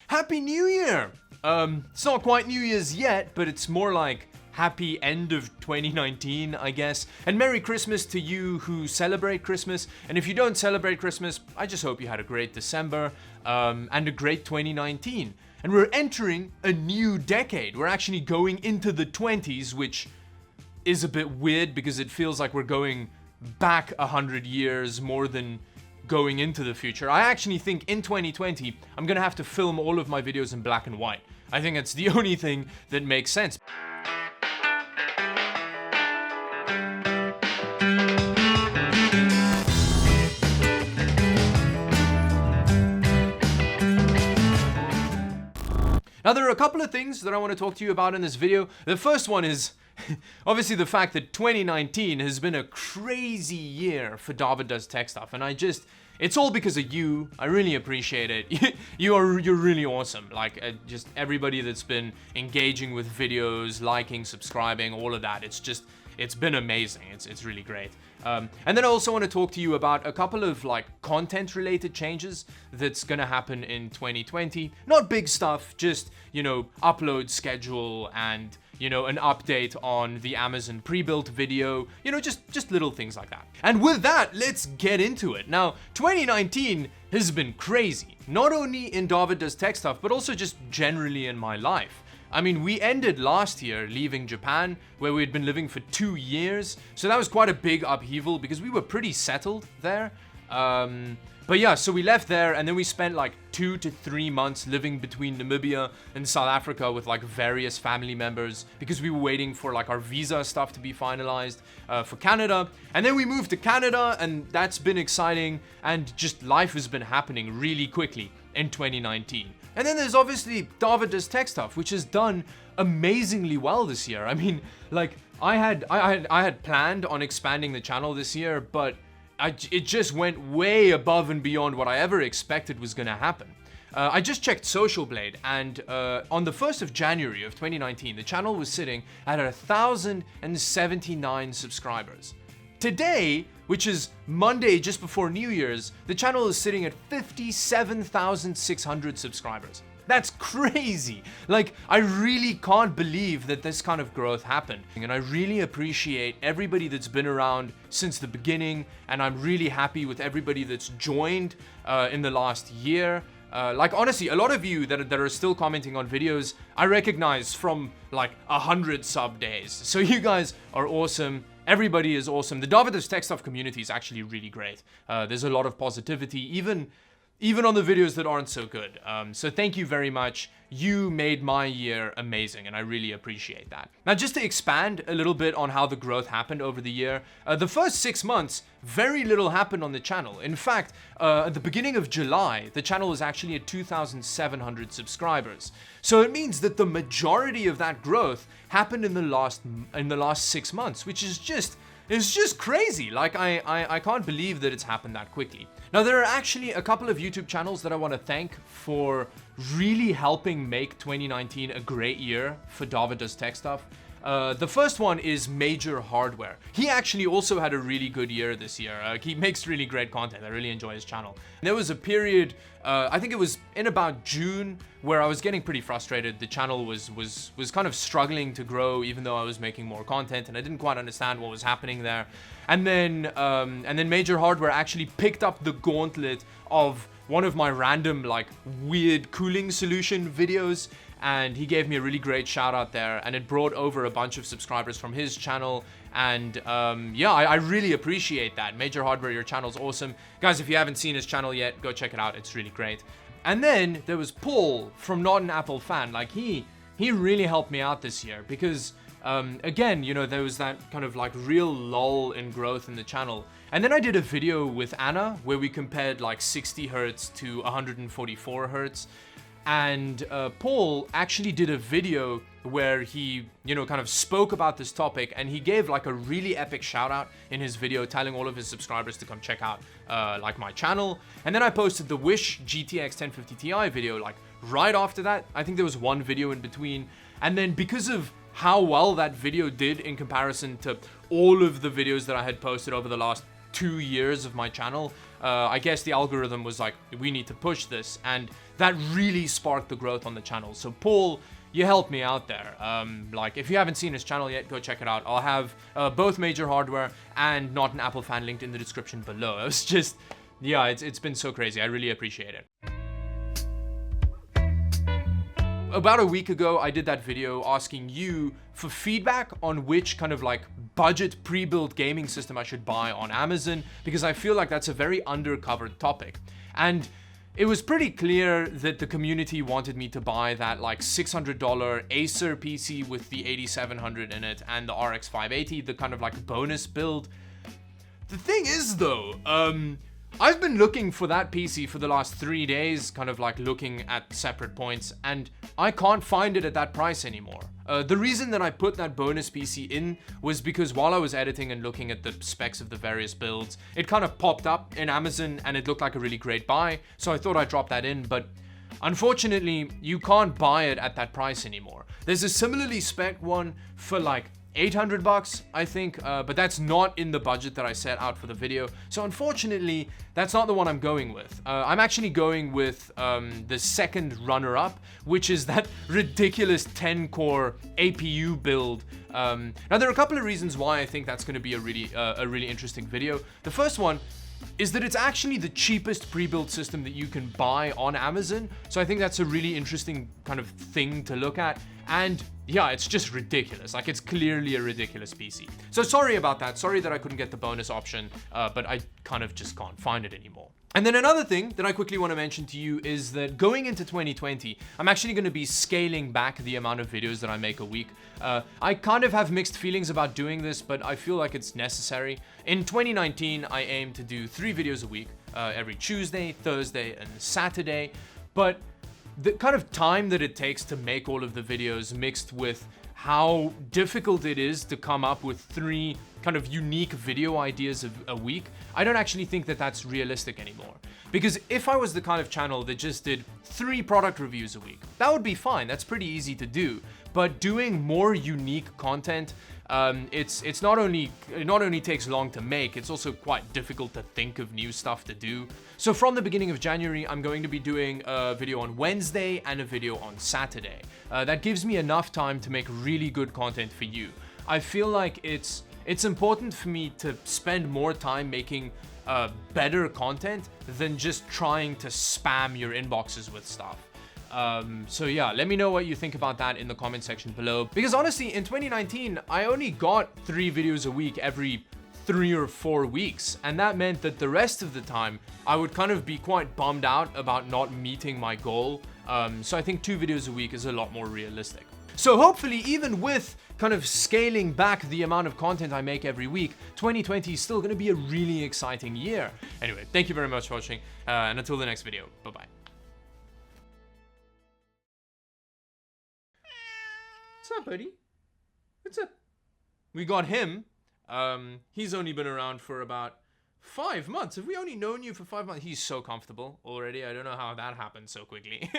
Happy New Year! It's not quite New Year's yet, but it's more like happy end of 2019, I guess. And Merry Christmas to you who celebrate Christmas. And if you don't celebrate Christmas, I just hope you had a great December and a great 2019. And we're entering a new decade. We're actually going into the 20s, which is a bit weird because it feels like we're going back 100 years more than going into the future. I actually think in 2020, I'm gonna have to film all of my videos in black and white. I think it's the only thing that makes sense. Now, there are a couple of things that I want to talk to you about in this video. The first one is obviously the fact that 2019 has been a crazy year for Dawid Does Tech Stuff, and it's all because of you. I really appreciate it. You're really awesome. Like, just everybody that's been engaging with videos, liking, subscribing, all of that. It's been amazing. It's really great. And then I also want to talk to you about a couple of like content related changes that's gonna happen in 2020. Not big stuff, just, you know, upload schedule and, you know, an update on the Amazon pre-built video, you know, just little things like that. And with that, let's get into it. Now, 2019 has been crazy, not only in Dawid Does Tech Stuff, but also just generally in my life. I mean, we ended last year leaving Japan, where we had been living for 2 years. So that was quite a big upheaval because we were pretty settled there. But yeah, so we left there and then we spent like 2 to 3 months living between Namibia and South Africa with like various family members because we were waiting for like our visa stuff to be finalized for Canada. And then we moved to Canada, and that's been exciting, and just life has been happening really quickly in 2019. And then there's obviously Dawid Does Tech Stuff, which has done amazingly well this year. I mean, like I had planned on expanding the channel this year, but it just went way above and beyond what I ever expected was gonna happen. I just checked Social Blade, and on the 1st of January of 2019, the channel was sitting at 1,079 subscribers. Today, which is Monday just before New Year's, the channel is sitting at 57,600 subscribers. That's crazy. Like, I really can't believe that this kind of growth happened. And I really appreciate everybody that's been around since the beginning, and I'm really happy with everybody that's joined in the last year. Like, honestly, a lot of you that are still commenting on videos, I recognize from like 100 sub days. So you guys are awesome. Everybody is awesome. The Dawid Does Tech Stuff community is actually really great. There's a lot of positivity, even on the videos that aren't so good. So thank you very much. You made my year amazing, and I really appreciate that. Now, just to expand a little bit on how the growth happened over the year, the first 6 months, very little happened on the channel. In fact, at the beginning of July, the channel was actually at 2,700 subscribers. So it means that the majority of that growth happened in the last 6 months, which is just crazy. Like, I can't believe that it's happened that quickly. Now, there are actually a couple of YouTube channels that I want to thank for really helping make 2019 a great year for Dawid Does Tech Stuff. The first one is Major Hardware. He actually also had a really good year this year. He makes really great content. I really enjoy his channel. There was a period, I think it was in about June, where I was getting pretty frustrated. The channel was kind of struggling to grow, even though I was making more content, and I didn't quite understand what was happening there. And then Major Hardware actually picked up the gauntlet of one of my random like weird cooling solution videos, and he gave me a really great shout out there, and it brought over a bunch of subscribers from his channel. And yeah, I really appreciate that. Major Hardware, your channel's awesome. Guys, if you haven't seen his channel yet, go check it out. It's really great. And then there was Paul from Not an Apple Fan. Like, he really helped me out this year because again, you know, there was that kind of like real lull in growth in the channel. And then I did a video with Anna where we compared like 60 hertz to 144 hertz. And Paul actually did a video where he, you know, kind of spoke about this topic, and he gave like a really epic shout out in his video, telling all of his subscribers to come check out like my channel. And then I posted the Wish GTX 1050 Ti video like right after that. I think there was one video in between. And then because of how well that video did in comparison to all of the videos that I had posted over the last 2 years of my channel, I guess the algorithm was like, we need to push this, and that really sparked the growth on the channel. So Paul, you helped me out there. Like, if you haven't seen his channel yet, go check it out. I'll have both Major Hardware and Not an Apple Fan linked in the description below. It was just, yeah, it's been so crazy. I really appreciate it. About a week ago, I did that video asking you for feedback on which kind of like budget pre-built gaming system I should buy on Amazon, because I feel like that's a very undercovered topic. And it was pretty clear that the community wanted me to buy that like $600 Acer PC with the 8700 in it and the RX 580, the kind of like bonus build. The thing is though, I've been looking for that PC for the last 3 days, kind of like looking at separate points, and I can't find it at that price anymore. The reason that I put that bonus PC in was because while I was editing and looking at the specs of the various builds, it kind of popped up in Amazon and it looked like a really great buy, so I thought I'd drop that in, but unfortunately, you can't buy it at that price anymore. There's a similarly spec one for like $800, I think, but that's not in the budget that I set out for the video. So unfortunately, that's not the one I'm going with. I'm actually going with the second runner-up, which is that ridiculous 10-core APU build. Now, there are a couple of reasons why I think that's going to be a really interesting video. The first one is that it's actually the cheapest pre-built system that you can buy on Amazon. So I think that's a really interesting kind of thing to look at. And yeah, it's just ridiculous. Like, it's clearly a ridiculous PC. So sorry about that. Sorry that I couldn't get the bonus option, but I kind of just can't find it anymore. And then another thing that I quickly want to mention to you is that going into 2020, I'm actually going to be scaling back the amount of videos that I make a week. I kind of have mixed feelings about doing this, but I feel like it's necessary. In 2019, I aim to do 3 videos a week, every Tuesday, Thursday, and Saturday. But the kind of time that it takes to make all of the videos, mixed with how difficult it is to come up with 3 kind of unique video ideas a week, I don't actually think that that's realistic anymore. Because if I was the kind of channel that just did 3 product reviews a week, that would be fine. That's pretty easy to do. But doing more unique content, it not only takes long to make, it's also quite difficult to think of new stuff to do. So from the beginning of January, I'm going to be doing a video on Wednesday and a video on Saturday. That gives me enough time to make really good content for you. I feel like it's important for me to spend more time making better content than just trying to spam your inboxes with stuff. So yeah, let me know what you think about that in the comment section below. Because honestly, in 2019, I only got 3 videos a week every 3 or 4 weeks. And that meant that the rest of the time, I would kind of be quite bummed out about not meeting my goal. So I think 2 videos a week is a lot more realistic. So hopefully, even with kind of scaling back the amount of content I make every week, 2020 is still going to be a really exciting year. Anyway, thank you very much for watching, and until the next video, bye-bye. What's up, buddy? What's up? We got him. He's only been around for about 5 months. Have we only known you for 5 months? He's so comfortable already. I don't know how that happened so quickly.